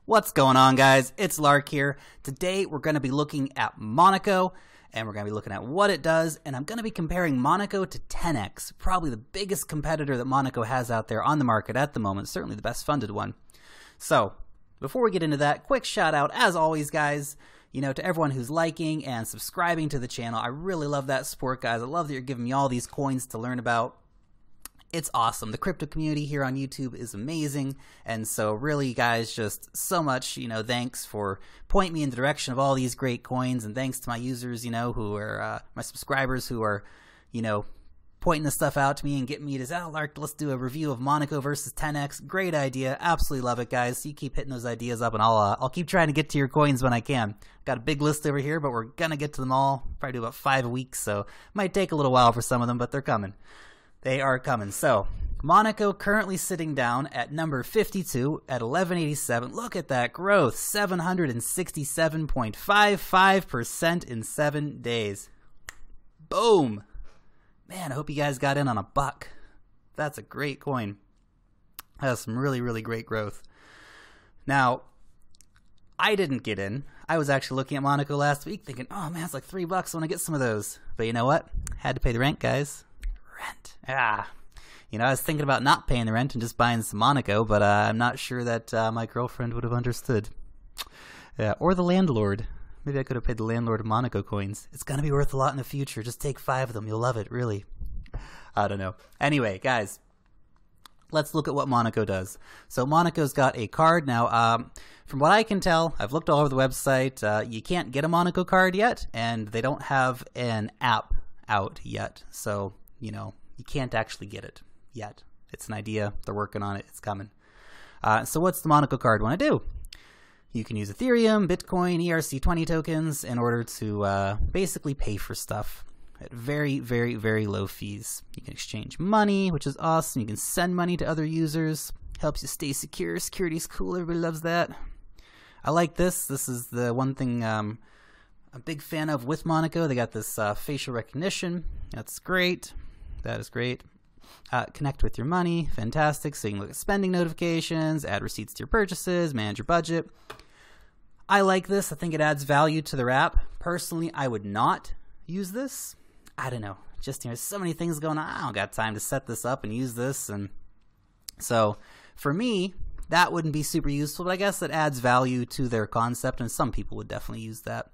What's going on, guys? It's Lark here. Today we're going to be looking at Monaco, and we're going to be looking at what it does, and I'm going to be comparing Monaco to Tenx, probably the biggest competitor that Monaco has out there on the market at the moment, certainly the best funded one. So, before we get into that, quick shout out, as always, guys, to everyone who's liking and subscribing to the channel. I really love that support, guys. I love that you're giving me all these coins to learn about. It's awesome. The crypto community here on YouTube is amazing, and so really, guys, just so much, thanks for pointing me in the direction of all these great coins, and thanks to my users, who are my subscribers who are, pointing this stuff out to me and getting me to say, oh, Lark, let's do a review of Monaco versus Tenx. Great idea. Absolutely love it, guys. So you keep hitting those ideas up, and I'll keep trying to get to your coins when I can. Got a big list over here, but we're gonna get to them all. Probably do about 5 a week, so might take a little while for some of them, but they're coming. They are coming. So, Monaco currently sitting down at number 52 at 1187. Look at that growth, 767.55% in 7 days. Boom. Man, I hope you guys got in on a buck. That's a great coin. That's some really, really great growth. Now, I didn't get in. I was actually looking at Monaco last week thinking, oh man, it's like $3 I want to get some of those. But you know what? Had to pay the rent, guys. Rent. I was thinking about not paying the rent and just buying some Monaco, but I'm not sure that my girlfriend would have understood. Yeah, or the landlord. Maybe I could have paid the landlord of Monaco coins. It's going to be worth a lot in the future. Just take 5 of them. You'll love it, really. I don't know. Anyway, guys, let's look at what Monaco does. So Monaco's got a card. Now, from what I can tell, I've looked all over the website. You can't get a Monaco card yet, and they don't have an app out yet. So, you can't actually get it yet. It's an idea. They're working on it. It's coming. So what's the Monaco card want to do? You can use Ethereum, Bitcoin, ERC20 tokens in order to basically pay for stuff at very, very, very low fees. You can exchange money, which is awesome. You can send money to other users. Helps you stay secure. Security's cool. Everybody loves that. I like this. This is the one thing I'm a big fan of with Monaco. They got this facial recognition. That's great. That is great. Connect with your money. Fantastic. So you can look at spending notifications, add receipts to your purchases, manage your budget. I like this. I think it adds value to their app. Personally, I would not use this. I don't know. Just, so many things going on. I don't got time to set this up and use this. And so for me, that wouldn't be super useful, but I guess it adds value to their concept, and some people would definitely use that.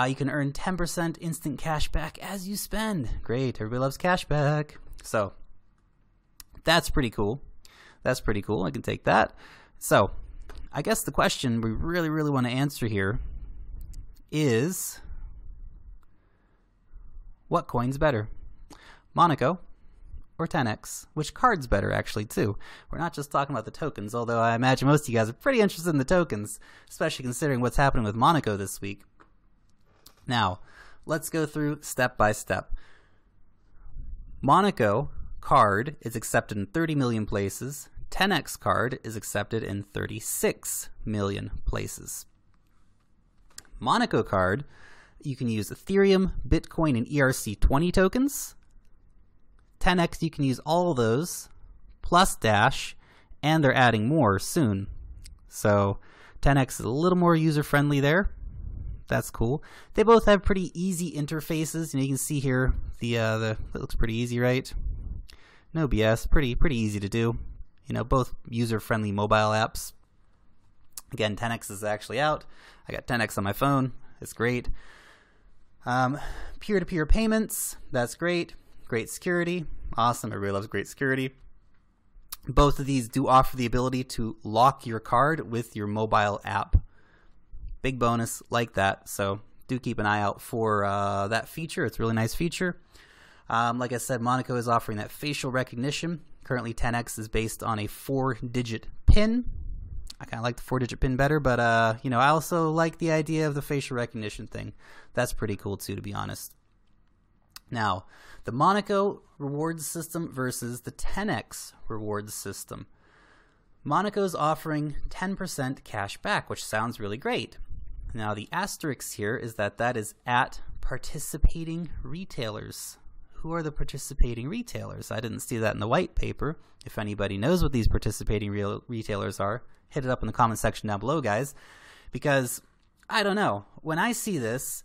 You can earn 10% instant cash back as you spend. Great. Everybody loves cash back. So that's pretty cool. That's pretty cool. I can take that. So I guess the question we really, really want to answer here is, what coin's better? Monaco or Tenx? Which card's better, actually, too? We're not just talking about the tokens, although I imagine most of you guys are pretty interested in the tokens, especially considering what's happening with Monaco this week. Now, let's go through step by step. Monaco card is accepted in 30 million places. Tenx card is accepted in 36 million places. Monaco card, you can use Ethereum, Bitcoin, and ERC20 tokens. Tenx, you can use all of those, plus Dash, and they're adding more soon. So Tenx is a little more user-friendly there. That's cool. They both have pretty easy interfaces. You can see here it looks pretty easy, right? No BS. Pretty easy to do. Both user-friendly mobile apps. Again, Tenx is actually out. I got Tenx on my phone. It's great. Peer-to-peer payments. That's great. Great security. Awesome. Everybody loves great security. Both of these do offer the ability to lock your card with your mobile app. Big bonus like that. So do keep an eye out for that feature. It's a really nice feature. Like I said, Monaco is offering that facial recognition. Currently, Tenx is based on a 4-digit PIN. I kind of like the 4-digit PIN better, but I also like the idea of the facial recognition thing. That's pretty cool too, to be honest. Now, the Monaco rewards system versus the Tenx rewards system. Monaco's offering 10% cash back, which sounds really great. Now, the asterisk here is that is at participating retailers. who are the participating retailers? I didn't see that in the white paper. If anybody knows what these participating retailers are, hit it up in the comment section down below, guys. Because, I don't know. When I see this,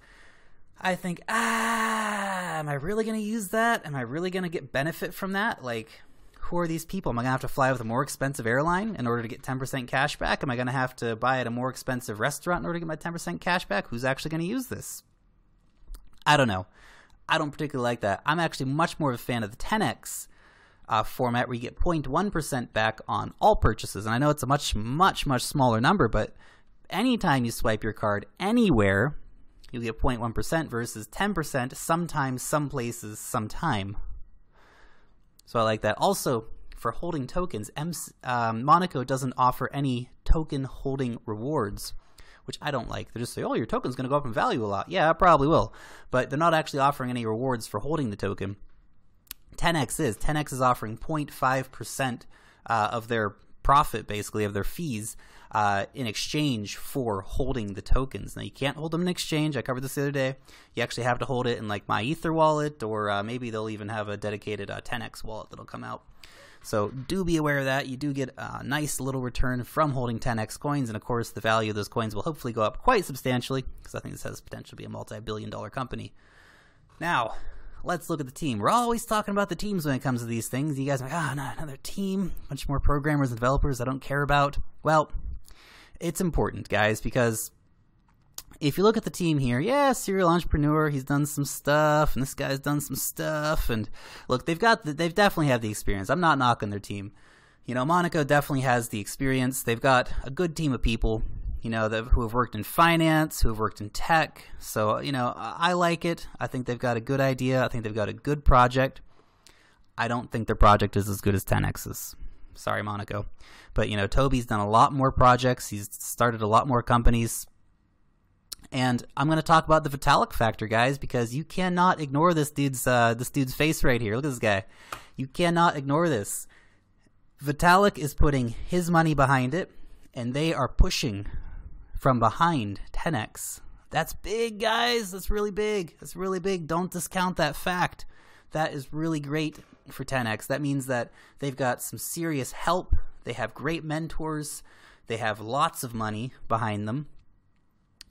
I think, am I really going to use that? Am I really going to get benefit from that? Like, who are these people? Am I going to have to fly with a more expensive airline in order to get 10% cash back? Am I going to have to buy at a more expensive restaurant in order to get my 10% cash back? Who's actually going to use this? I don't know. I don't particularly like that. I'm actually much more of a fan of the Tenx format where you get 0.1% back on all purchases. And I know it's a much, much, much smaller number, but anytime you swipe your card anywhere, you'll get 0.1% versus 10% sometimes, some places, sometime. So I like that. Also, for holding tokens, Monaco doesn't offer any token holding rewards, which I don't like. They just say, oh, your token's going to go up in value a lot. Yeah, it probably will. But they're not actually offering any rewards for holding the token. Tenx is. Tenx is offering 0.5% of their profit, basically, of their fees in exchange for holding the tokens. Now, you can't hold them in exchange. I covered this the other day. You actually have to hold it in like my Ether wallet, or maybe they'll even have a dedicated Tenx wallet that'll come out. So do be aware of that. You do get a nice little return from holding 10x coins, and of course the value of those coins will hopefully go up quite substantially, because I think this has potential to be a multi-billion-dollar company. Now, let's look at the team. We're always talking about the teams when it comes to these things. You guys are like, no, another team, a bunch more programmers and developers I don't care about. Well, it's important, guys, because if you look at the team here, yeah, serial entrepreneur, he's done some stuff, and this guy's done some stuff, and look, they've definitely had the experience. I'm not knocking their team. You know, Monaco definitely has the experience. They've got a good team of people, you know, who have worked in finance, who have worked in tech. So, you know, I like it. I think they've got a good idea. I think they've got a good project. I don't think their project is as good as 10x's. Sorry, Monaco. But, you know, Toby's done a lot more projects. He's started a lot more companies. And I'm going to talk about the Vitalik factor, guys, because you cannot ignore this dude's face right here. Look at this guy. You cannot ignore this. Vitalik is putting his money behind it, and they are pushing from behind 10x. That's big, guys. That's really big. That's really big. Don't discount that fact. That is really great for 10x. That means that they've got some serious help. They have great mentors. They have lots of money behind them.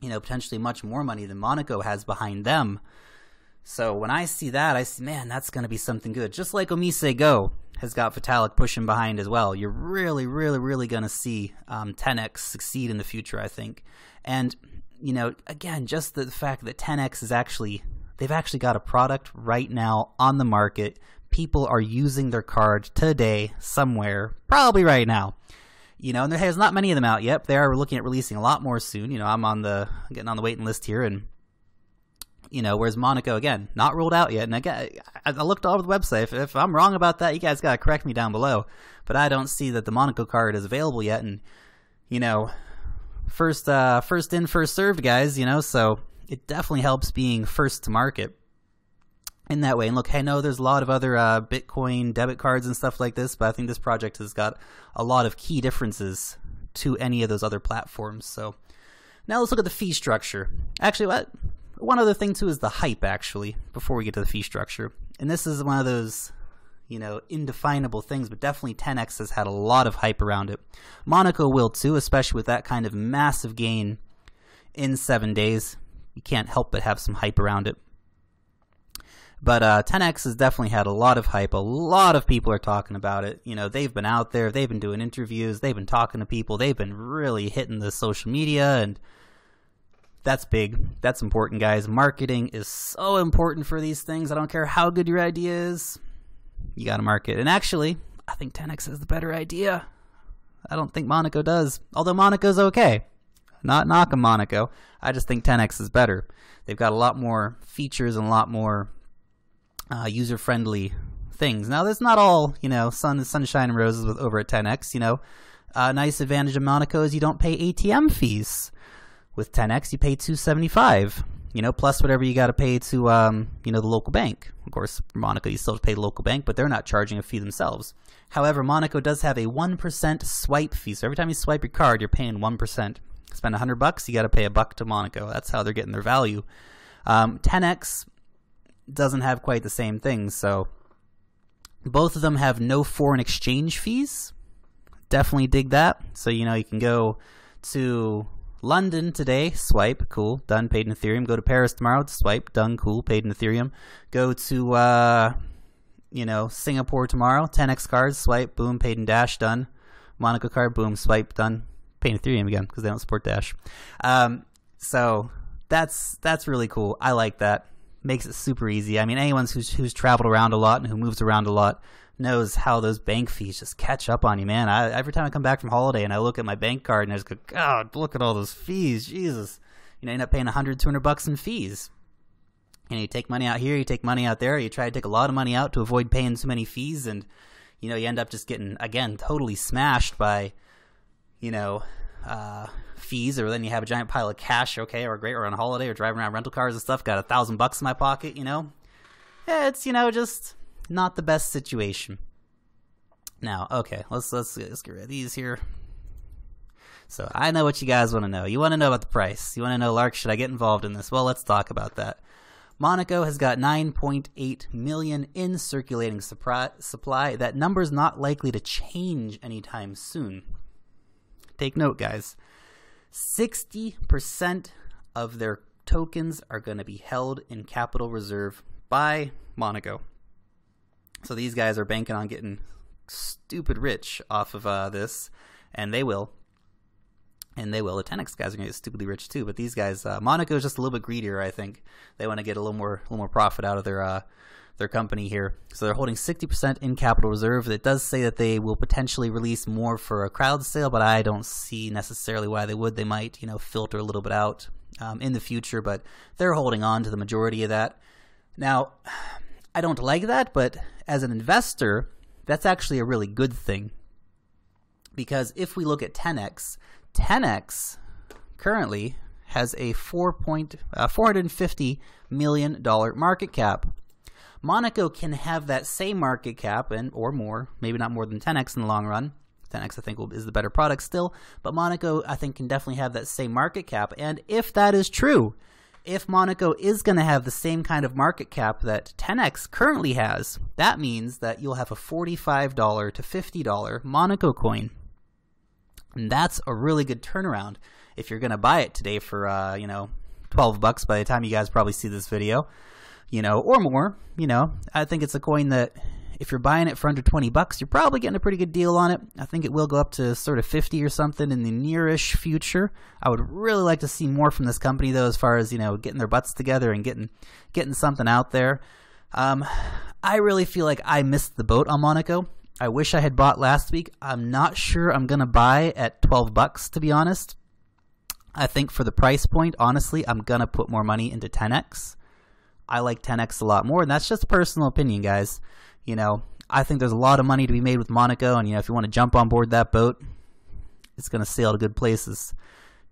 You know, potentially much more money than Monaco has behind them. So when I see that, I see, man, that's going to be something good. Just like Omise Go has got Vitalik pushing behind as well. You're really, really, really going to see 10x succeed in the future, I think. And, you know, again, just the fact that 10x is they've actually got a product right now on the market. People are using their card today somewhere, probably right now. You know, and there's not many of them out yet. But they are looking at releasing a lot more soon. You know, I'm getting on the waiting list here, and you know, whereas Monaco, again, not rolled out yet. And again, I looked all over the website. If I'm wrong about that, you guys gotta correct me down below. But I don't see that the Monaco card is available yet. And you know, first in, first served, guys. You know, so it definitely helps being first to market in that way. And look, I know there's a lot of other Bitcoin debit cards and stuff like this, but I think this project has got a lot of key differences to any of those other platforms. So now let's look at the fee structure. Actually, one other thing too is the hype, actually, before we get to the fee structure. And this is one of those, you know, indefinable things, but definitely 10x has had a lot of hype around it. Monaco will too, especially with that kind of massive gain in 7 days. You can't help but have some hype around it. But 10x has definitely had a lot of hype. A lot of people are talking about it. You know, they've been out there. They've been doing interviews. They've been talking to people. They've been really hitting the social media, and that's big. That's important, guys. Marketing is so important for these things. I don't care how good your idea is. You got to market. And actually, I think 10x has the better idea. I don't think Monaco does. Although Monaco's okay. Not knocking Monaco. I just think 10x is better. They've got a lot more features and a lot more user-friendly things. Now, there's not all, you know, sunshine and roses over at 10x. You know, a nice advantage of Monaco is you don't pay ATM fees. With 10x, you pay $275. You know, plus whatever you got to pay to, you know, the local bank. Of course, for Monaco, you still have to pay the local bank, but they're not charging a fee themselves. However, Monaco does have a 1% swipe fee. So every time you swipe your card, you're paying 1%. Spend $100, you got to pay $1 to Monaco. That's how they're getting their value. 10x doesn't have quite the same thing. So both of them have no foreign exchange fees. Definitely dig that. So, you know, you can go to London today, swipe, cool, done, paid in Ethereum. Go to Paris tomorrow, swipe, done, cool, paid in Ethereum. Go to, you know, Singapore tomorrow, Tenx card, swipe, boom, paid in Dash, done. Monaco card, boom, swipe, done, paid in Ethereum again because they don't support Dash. So that's really cool. I like that. Makes it super easy. I mean, anyone who's traveled around a lot and who moves around a lot knows how those bank fees just catch up on you, man. Every time I come back from holiday and I look at my bank card and I just go, God, look at all those fees, Jesus. You know, you end up paying $100, $200 in fees. You know, you take money out here, you take money out there, you try to take a lot of money out to avoid paying too many fees, and, you know, you end up just getting, again, totally smashed by, you know, fees, or then you have a giant pile of cash, okay, or great, or on holiday, or driving around rental cars and stuff, got $1,000 in my pocket, you know. Yeah, it's, you know, just not the best situation. Now, okay, let's get rid of these here. So I know what you guys want to know. You want to know about the price. You want to know, Lark, should I get involved in this? Well, let's talk about that. Monaco has got 9.8 million in circulating supply. That number is not likely to change anytime soon. Take note, guys. 60% of their tokens are going to be held in capital reserve by Monaco. So these guys are banking on getting stupid rich off of this, and they will. And they will. The Tenx guys are going to get stupidly rich too. But these guys, Monaco is just a little bit greedier, I think. They want to get a little more profit out of their company here. So they're holding 60% in capital reserve. It does say that they will potentially release more for a crowd sale, but I don't see necessarily why they would. They might, you know, filter a little bit out in the future, but they're holding on to the majority of that. Now, I don't like that, but as an investor, that's actually a really good thing. Because if we look at Tenx currently has a $450 million market cap. Monaco can have that same market cap or more, maybe not more than Tenx in the long run. Tenx, I think, is the better product still, but Monaco, I think, can definitely have that same market cap. And if that is true, if Monaco is going to have the same kind of market cap that Tenx currently has, that means that you'll have a $45 to $50 Monaco coin. And that's a really good turnaround if you're going to buy it today for, you know, $12 by the time you guys probably see this video, you know, or more. You know, I think it's a coin that if you're buying it for under $20, you're probably getting a pretty good deal on it. I think it will go up to sort of 50 or something in the nearish future. I would really like to see more from this company, though, as far as, you know, getting their butts together and getting something out there. I really feel like I missed the boat on Monaco. I wish I had bought last week. I'm not sure I'm going to buy at $12, to be honest. I think for the price point, honestly, I'm going to put more money into Tenx. I like Tenx a lot more, and that's just a personal opinion, guys. You know, I think there's a lot of money to be made with Monaco, and, you know, if you want to jump on board that boat, it's going to sail to good places.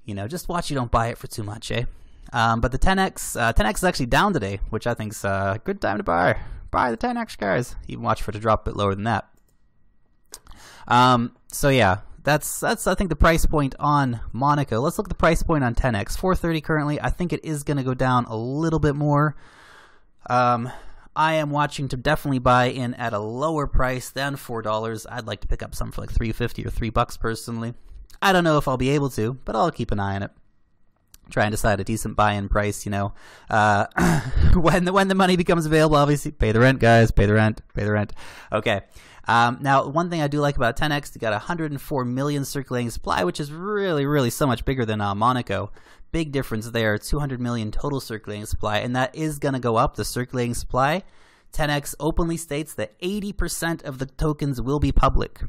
You know, just watch you don't buy it for too much, eh? But the Tenx is actually down today, which I think is a good time to buy. Buy the Tenx, guys. Even watch for it to drop a bit lower than that. So yeah, that's I think the price point on Monaco. Let's look at the price point on Tenx. 430 currently. I think it is going to go down a little bit more. I am watching to definitely buy in at a lower price than $4. I'd like to pick up some for like $3.50 or $3 personally. I don't know if I'll be able to, but I'll keep an eye on it. Try and decide a decent buy-in price, you know. When the money becomes available, obviously, pay the rent, guys. Pay the rent. Pay the rent. Okay. Now, one thing I do like about Tenx, they got 104 million circulating supply, which is really, really so much bigger than Monaco. Big difference there, 200 million total circulating supply, and that is going to go up, the circulating supply. Tenx openly states that 80% of the tokens will be public.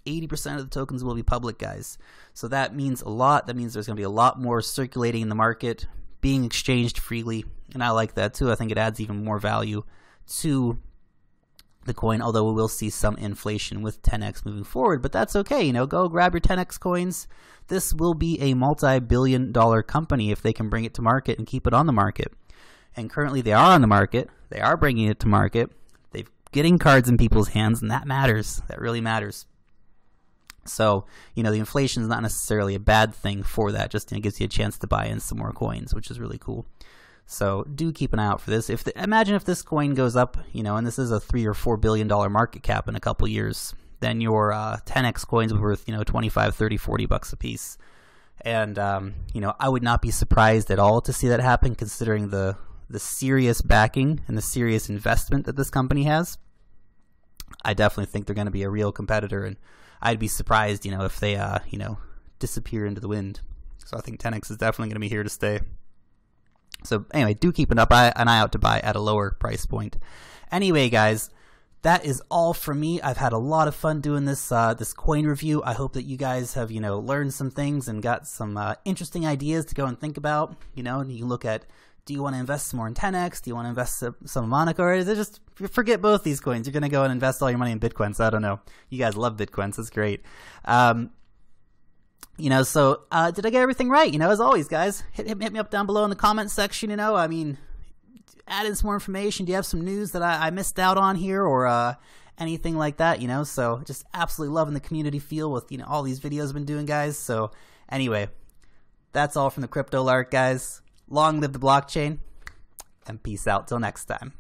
80% of the tokens will be public, guys. So that means a lot. That means there's going to be a lot more circulating in the market, being exchanged freely, and I like that too. I think it adds even more value to the coin, although we will see some inflation with Tenx moving forward, but that's okay. You know, go grab your Tenx coins. This will be a multi-billion-dollar company if they can bring it to market and keep it on the market. And currently they are on the market. They are bringing it to market. They're getting cards in people's hands, and that matters. That really matters. So, you know, the inflation is not necessarily a bad thing for that. Just, you know, gives you a chance to buy in some more coins, which is really cool. So do keep an eye out for this. Imagine if this coin goes up, and this is a $3 or $4 billion market cap in a couple years, then your 10x coins are worth, 25, 30, 40 bucks a piece. And, I would not be surprised at all to see that happen, considering the serious backing and the serious investment that this company has. I definitely think they're going to be a real competitor, and I'd be surprised, if they, disappear into the wind. So I think Tenx is definitely going to be here to stay. So anyway, do keep an eye out to buy at a lower price point. Anyway, guys, that is all from me. I've had a lot of fun doing this this coin review. I hope that you guys have learned some things and got some interesting ideas to go and think about. And you look at, do you want to invest some more in Tenx? Do you want to invest some in Monaco? Or is it just forget both these coins? You're going to go and invest all your money in Bitcoin. So I don't know. You guys love Bitcoin, so it's great. So did I get everything right? As always, guys, hit me up down below in the comments section. Add in some more information. Do you have some news that I missed out on here, or anything like that? So just absolutely loving the community feel with all these videos I've been doing, guys. So anyway, that's all from the Crypto Lark, guys. Long live the blockchain, and peace out till next time.